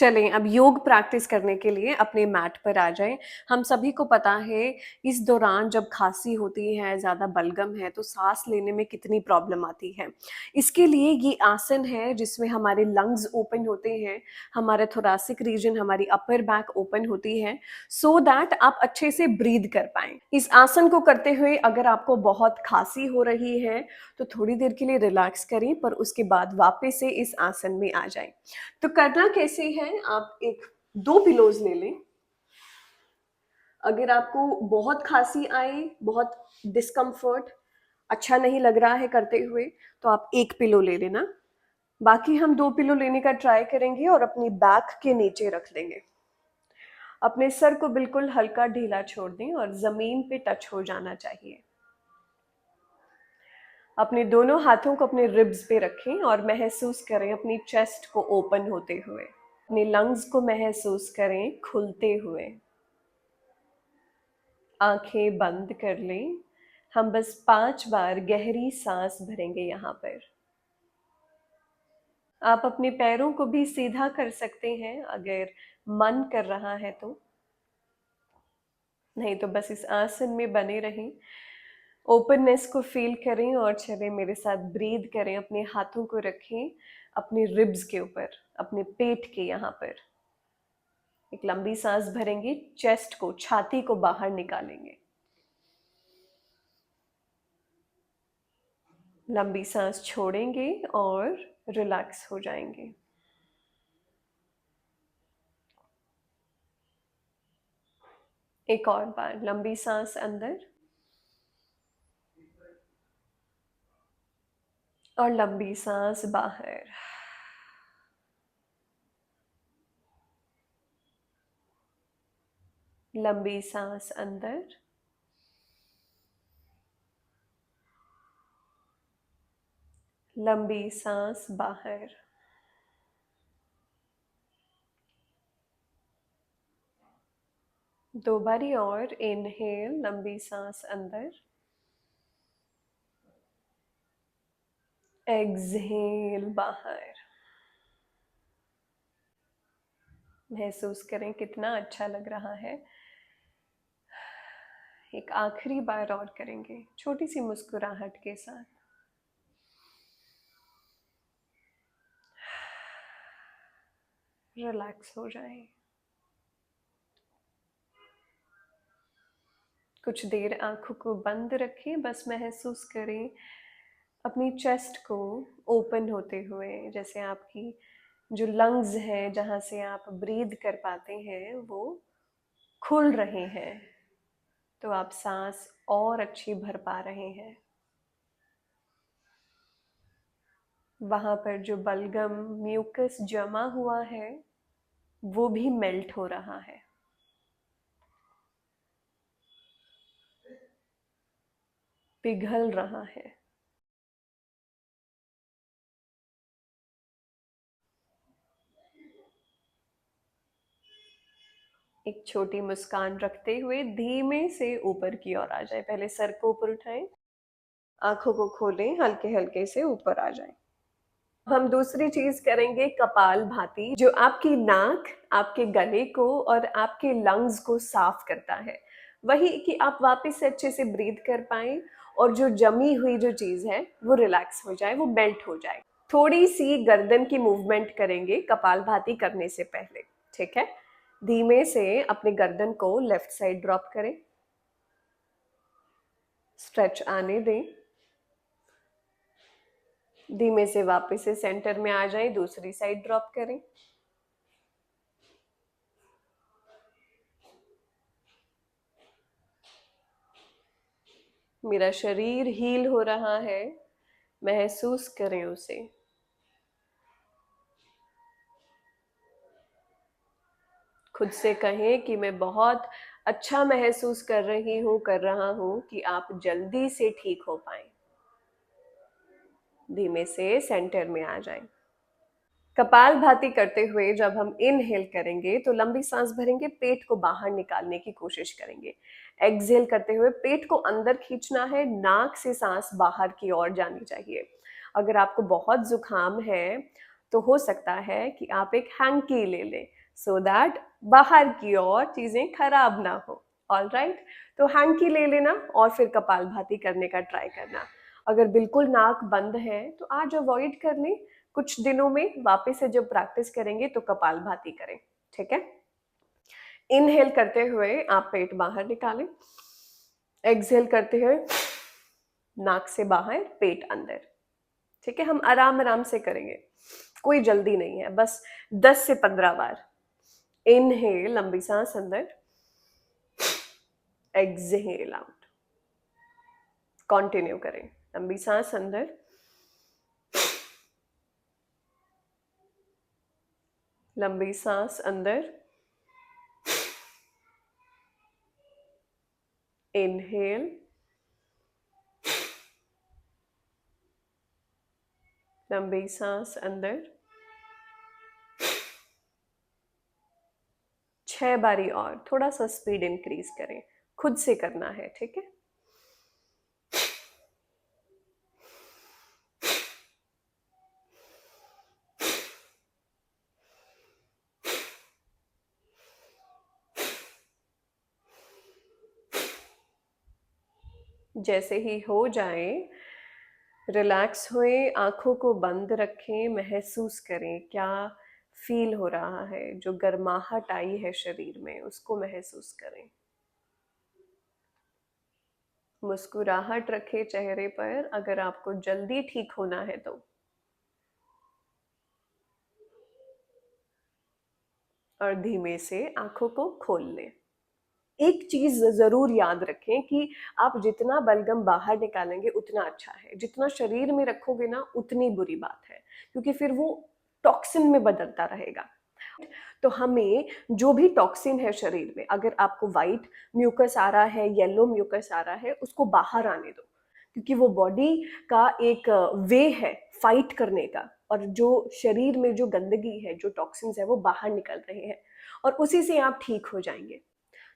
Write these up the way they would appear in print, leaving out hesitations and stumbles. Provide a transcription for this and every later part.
चलें अब योग प्रैक्टिस करने के लिए अपने मैट पर आ जाएं। हम सभी को पता है इस दौरान जब खांसी होती है, ज़्यादा बलगम है तो सांस लेने में कितनी प्रॉब्लम आती है। इसके लिए ये आसन है जिसमें हमारे लंग्स ओपन होते हैं, हमारा थोरैसिक रीजन, हमारी अपर बैक ओपन होती है सो दैट आप अच्छे से ब्रीद कर पाएं। इस आसन को करते हुए अगर आपको बहुत खांसी हो रही है तो थोड़ी देर के लिए रिलैक्स करें, पर उसके बाद वापस से इस आसन में आ जाएं। तो करना कैसे है, आप एक दो पिलोज ले लें। अगर आपको बहुत खांसी आए, बहुत डिस्कम्फर्ट, अच्छा नहीं लग रहा है करते हुए, तो आप एक पिलो ले लेना। बाकी हम दो पिलो लेने का ट्राई करेंगे और अपनी बैक के नीचे रख देंगे। अपने सर को बिल्कुल हल्का ढीला छोड़ दें और जमीन पे टच हो जाना चाहिए। अपने दोनों हाथों को अपने रिब्स पे रखें और महसूस करें अपनी चेस्ट को ओपन होते हुए। अपने लंग्स को महसूस करें खुलते हुए। आंखें बंद कर लें। हम बस 5 बार गहरी सांस भरेंगे यहाँ पर। आप अपने पैरों को भी सीधा कर सकते हैं अगर मन कर रहा है तो, नहीं तो बस इस आसन में बने रहें। ओपननेस को फील करें और चलें मेरे साथ ब्रीद करें। अपने हाथों को रखें अपने रिब्स के ऊपर, अपने पेट के यहाँ पर। एक लंबी सांस भरेंगे, चेस्ट को, छाती को बाहर निकालेंगे। लंबी सांस छोड़ेंगे और रिलैक्स हो जाएंगे। एक और बार लंबी सांस अंदर और लंबी सांस बाहर। लंबी सांस अंदर, लंबी सांस बाहर। दो बारी और इनहेल, लंबी सांस अंदर, एक्सहेल बाहर। महसूस करें कितना अच्छा लग रहा है। एक आखिरी बार और करेंगे छोटी सी मुस्कुराहट के साथ। रिलैक्स हो जाएं। कुछ देर आंखों को बंद रखें, बस महसूस करें अपनी चेस्ट को ओपन होते हुए, जैसे आपकी जो लंग्स हैं जहाँ से आप ब्रीद कर पाते हैं वो खुल रहे हैं, तो आप सांस और अच्छी भर पा रहे हैं। वहाँ पर जो बलगम, म्यूकस जमा हुआ है वो भी मेल्ट हो रहा है। पिघल रहा है। एक छोटी मुस्कान रखते हुए धीमे से ऊपर की ओर आ जाए। पहले सर को ऊपर उठाएं, आंखों को खोलें, हल्के हल्के से ऊपर आ जाएं। हम दूसरी चीज करेंगे कपाल भाती, जो आपकी नाक, आपके गले को और आपके लंग्स को साफ करता है। वही कि आप वापस से अच्छे से ब्रीथ कर पाएं और जो जमी हुई जो चीज है वो रिलैक्स हो जाए, वो मेल्ट हो जाए। थोड़ी सी गर्दन की मूवमेंट करेंगे कपाल भाती करने से पहले, ठीक है। धीमे से अपने गर्दन को लेफ्ट साइड ड्रॉप करें, स्ट्रेच आने दें। धीमे से वापस से सेंटर में आ जाएं, दूसरी साइड ड्रॉप करें। मेरा शरीर हील हो रहा है, महसूस करें उसे। खुद से कहें कि मैं बहुत अच्छा महसूस कर रही हूँ, कर रहा हूँ, कि आप जल्दी से ठीक हो पाए। धीमे से सेंटर में आ जाएं। कपाल भाती करते हुए जब हम इनहेल करेंगे तो लंबी सांस भरेंगे, पेट को बाहर निकालने की कोशिश करेंगे। एक्सहेल करते हुए पेट को अंदर खींचना है, नाक से सांस बाहर की ओर जानी चाहिए। अगर आपको बहुत जुकाम है तो हो सकता है कि आप एक हैंकी ले लें सो दैट बाहर की ओर चीजें खराब ना हो। ऑल राइट, तो हैंकी ले लेना और फिर कपालभाति करने का ट्राई करना। अगर बिल्कुल नाक बंद है तो आज अवॉइड कर लें, कुछ दिनों में वापस से जब प्रैक्टिस करेंगे तो कपालभाति करें। ठीक है, इनहेल करते हुए आप पेट बाहर निकालें, एक्सहेल करते हुए नाक से बाहर पेट अंदर। ठीक है, हम आराम आराम से करेंगे, कोई जल्दी नहीं है, बस 10 से 15 बार। इनहेल, लंबी सांस अंदर, एक्सहेल आउट। कंटिन्यू करें, लंबी सांस अंदर, लंबी सांस अंदर, इनहेल, लंबी सांस अंदर, 6 बारी और, थोड़ा सा स्पीड इंक्रीज करें, खुद से करना है। ठीक है, जैसे ही हो जाए रिलैक्स हुए, आंखों को बंद रखें, महसूस करें क्या फील हो रहा है, जो गर्माहट आई है शरीर में उसको महसूस करें। मुस्कुराहट रखें चेहरे पर अगर आपको जल्दी ठीक होना है तो, और धीमे से आंखों को खोल लें। एक चीज जरूर याद रखें कि आप जितना बलगम बाहर निकालेंगे उतना अच्छा है, जितना शरीर में रखोगे ना उतनी बुरी बात है, क्योंकि फिर वो टॉक्सिन में बदलता रहेगा। तो हमें जो भी टॉक्सिन है शरीर में, अगर आपको वाइट म्यूकस आ रहा है, येलो म्यूकस आ रहा है, उसको बाहर आने दो, क्योंकि वो बॉडी का एक वे है फाइट करने का, और जो शरीर में जो गंदगी है, जो टॉक्सिन्स है वो बाहर निकल रहे हैं, और उसी से आप ठीक हो जाएंगे।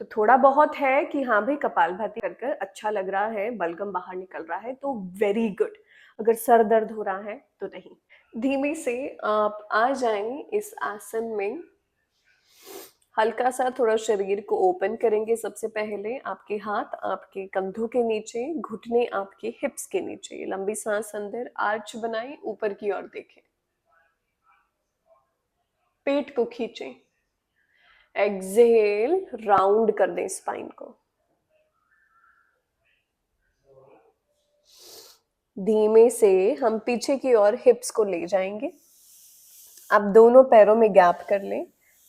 तो थोड़ा बहुत है कि हाँ भाई कपालभाति कर कर अच्छा लग रहा है, बलगम बाहर निकल रहा है तो वेरी गुड। अगर सर दर्द हो रहा है तो नहीं। धीमे से आप आ जाएं इस आसन में, हल्का सा थोड़ा शरीर को ओपन करेंगे। सबसे पहले आपके हाथ आपके कंधों के नीचे, घुटने आपके हिप्स के नीचे, लंबी सांस अंदर, आर्च बनाएं, ऊपर की ओर देखें, पेट को खींचें, एक्सहेल, राउंड कर दें स्पाइन को। धीमे से हम पीछे की ओर हिप्स को ले जाएंगे। आप दोनों पैरों में गैप कर लें,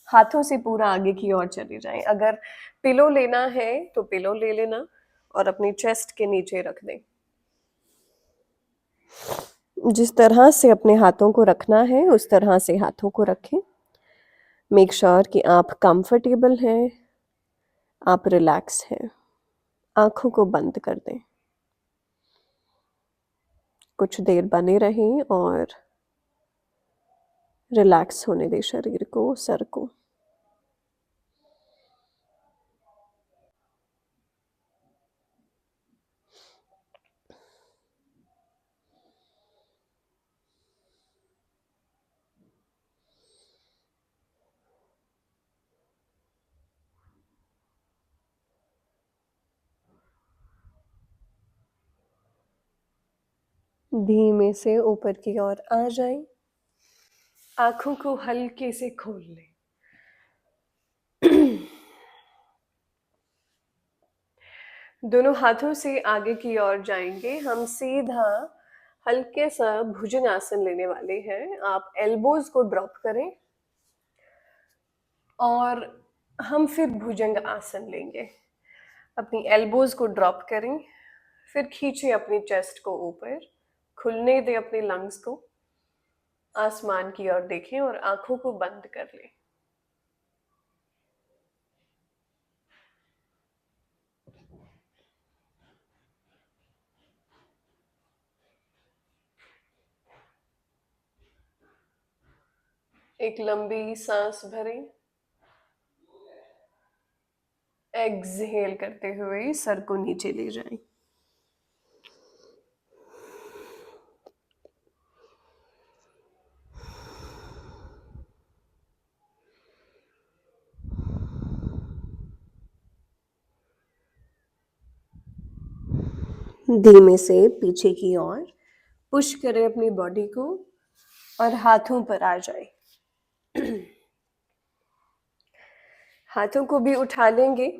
हाथों से पूरा आगे की ओर चले जाएं। अगर पिलो लेना है तो पिलो ले लेना और अपनी चेस्ट के नीचे रख दें। जिस तरह से अपने हाथों को रखना है उस तरह से हाथों को रखें। मेक श्योर कि आप कंफर्टेबल हैं, आप रिलैक्स हैं। आंखों को बंद कर दें, कुछ देर बने रहें और रिलैक्स होने दें शरीर को, सर को। धीमे से ऊपर की ओर आ जाएं, आंखों को हल्के से खोल लें। दोनों हाथों से आगे की ओर जाएंगे। हम सीधा हल्के सा भुजंगासन लेने वाले हैं। आप एल्बोज को ड्रॉप करें और हम फिर भुजंग आसन लेंगे। अपनी एल्बोज को ड्रॉप करें, फिर खींचे अपनी चेस्ट को ऊपर, खुलने दें अपने लंग्स को, आसमान की ओर देखें और आंखों को बंद कर लें। एक लंबी सांस भरें, एक्सहेल करते हुए सर को नीचे ले जाएं। धीमे से पीछे की ओर पुश करें अपनी बॉडी को और हाथों पर आ जाए। हाथों को भी उठा लेंगे।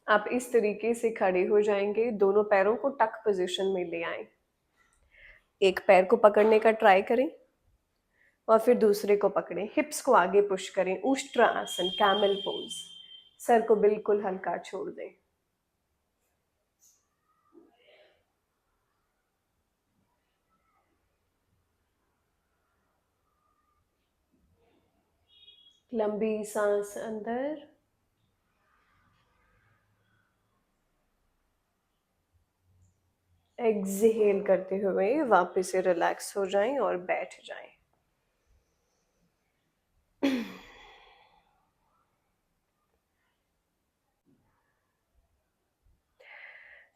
आप इस तरीके से खड़े हो जाएंगे, दोनों पैरों को टक पोजीशन में ले आए। एक पैर को पकड़ने का ट्राई करें और फिर दूसरे को पकड़ें। हिप्स को आगे पुश करें, उष्ट्रासन, कैमल पोज। सर को बिल्कुल हल्का छोड़ दें। लंबी सांस अंदर, एक्सहेल करते हुए वापस से रिलैक्स हो जाएं और बैठ जाएं।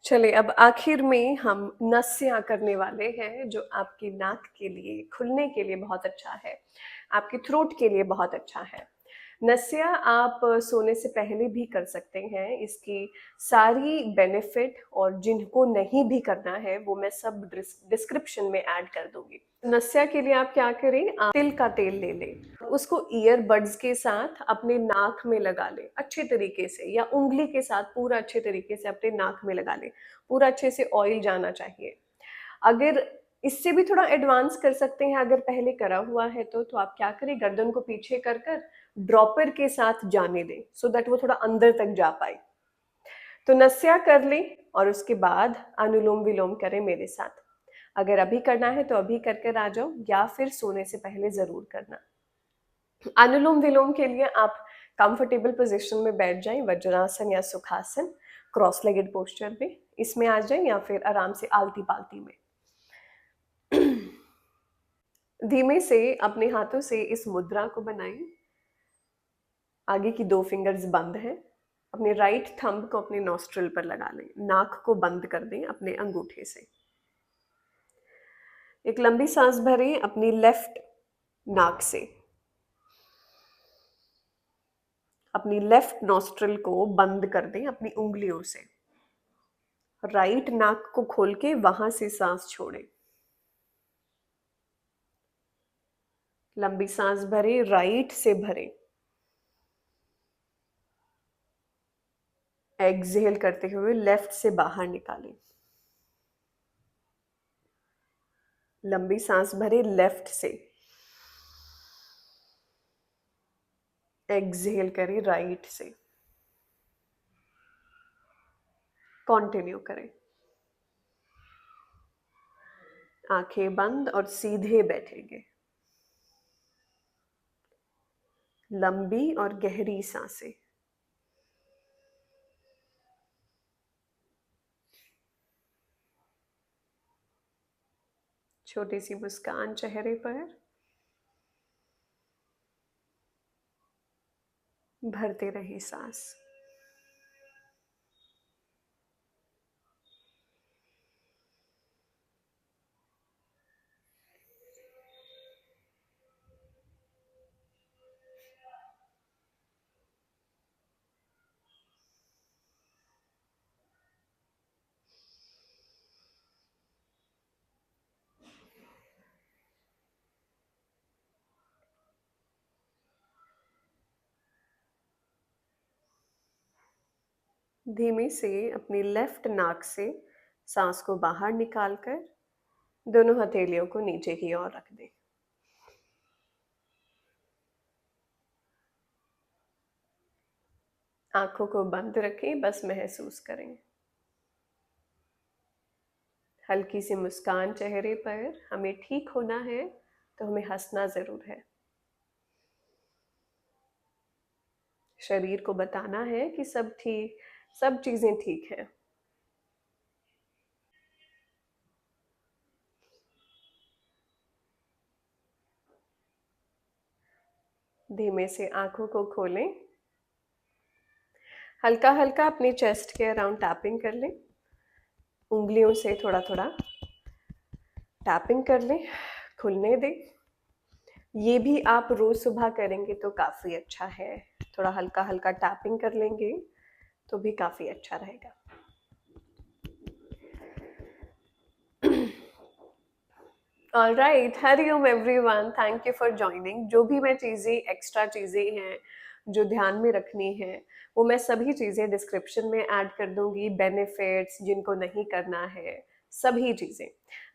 चलिए, अब आखिर में हम नस्या करने वाले हैं, जो आपकी नाक के लिए खुलने के लिए बहुत अच्छा है, आपकी थ्रोट के लिए बहुत अच्छा है। नस्या आप सोने से पहले भी कर सकते हैं। इसकी सारी बेनिफिट और जिनको नहीं भी करना है वो मैं सब डिस्क्रिप्शन में ऐड कर दूंगी। नस्या के लिए आप क्या करें, आप तिल का तेल ले लें, उसको ईयरबड्स के साथ अपने नाक में लगा लें अच्छे तरीके से, या उंगली के साथ पूरा अच्छे तरीके से अपने नाक में लगा लें। पूरा अच्छे से ऑयल जाना चाहिए। अगर इससे भी थोड़ा एडवांस कर सकते हैं, अगर पहले करा हुआ है तो आप क्या करें, गर्दन को पीछे कर कर ड्रॉपर के साथ जाने दें, सो दैट वो थोड़ा अंदर तक जा पाए। तो नस्या कर लें और उसके बाद अनुलोम विलोम करें मेरे साथ। अगर अभी करना है तो अभी कर कर आ जाओ, या फिर सोने से पहले जरूर करना। अनुलोम विलोम के लिए आप कंफर्टेबल पोजीशन में बैठ जाएं, वज्रासन या सुखासन, क्रॉस लेगेड पोस्चर में इसमें आ जाएं, या फिर आराम से आलती पालती में। धीमे से अपने हाथों से इस मुद्रा को बनाएं। आगे की 2 फिंगर्स बंद हैं। अपने राइट थंब को अपने नॉस्ट्रिल पर लगा लें, नाक को बंद कर दें अपने अंगूठे से। एक लंबी सांस भरें अपनी लेफ्ट नाक से। अपनी लेफ्ट नॉस्ट्रिल को बंद कर दें अपनी उंगलियों से। राइट नाक को खोल के वहां से सांस छोड़ें। लंबी सांस भरें, राइट से भरें। एक्सहेल करते हुए लेफ्ट से बाहर निकालें। लंबी सांस भरें लेफ्ट से। एक्सहेल करें राइट से। कंटिन्यू करें। आंखें बंद और सीधे बैठेंगे। लंबी और गहरी सांसें। छोटी सी मुस्कान चेहरे पर। भरते रहे सांस। धीमे से अपनी लेफ्ट नाक से सांस को बाहर निकालकर दोनों हथेलियों को नीचे की ओर रख दें। आंखों को बंद रखें, बस महसूस करें। हल्की सी मुस्कान चेहरे पर। हमें ठीक होना है तो हमें हंसना जरूर है। शरीर को बताना है कि सब ठीक, सब चीजें ठीक हैं। धीमे से आंखों को खोलें। हल्का हल्का अपनी चेस्ट के अराउंड टैपिंग कर लें। उंगलियों से थोड़ा थोड़ा टैपिंग कर लें, खुलने दें। ये भी आप रोज सुबह करेंगे तो काफ़ी अच्छा है। थोड़ा हल्का हल्का टैपिंग कर लेंगे तो भी काफ़ी अच्छा रहेगा। Alright, Hariom everyone, thank you for joining. जो भी मैं चीज़ें एक्स्ट्रा चीज़ें हैं जो ध्यान में रखनी है, वो मैं सभी चीज़ें डिस्क्रिप्शन में ऐड कर दूंगी, बेनिफिट्स जिनको नहीं करना है, सभी चीज़ें।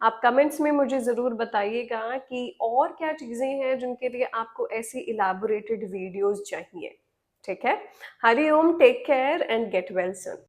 आप कमेंट्स में मुझे ज़रूर बताइएगा कि और क्या चीज़ें हैं जिनके लिए आपको ऐसी इलाबोरेटेड वीडियोस चाहिए। ठीक है? हरिओम, take care and get well soon.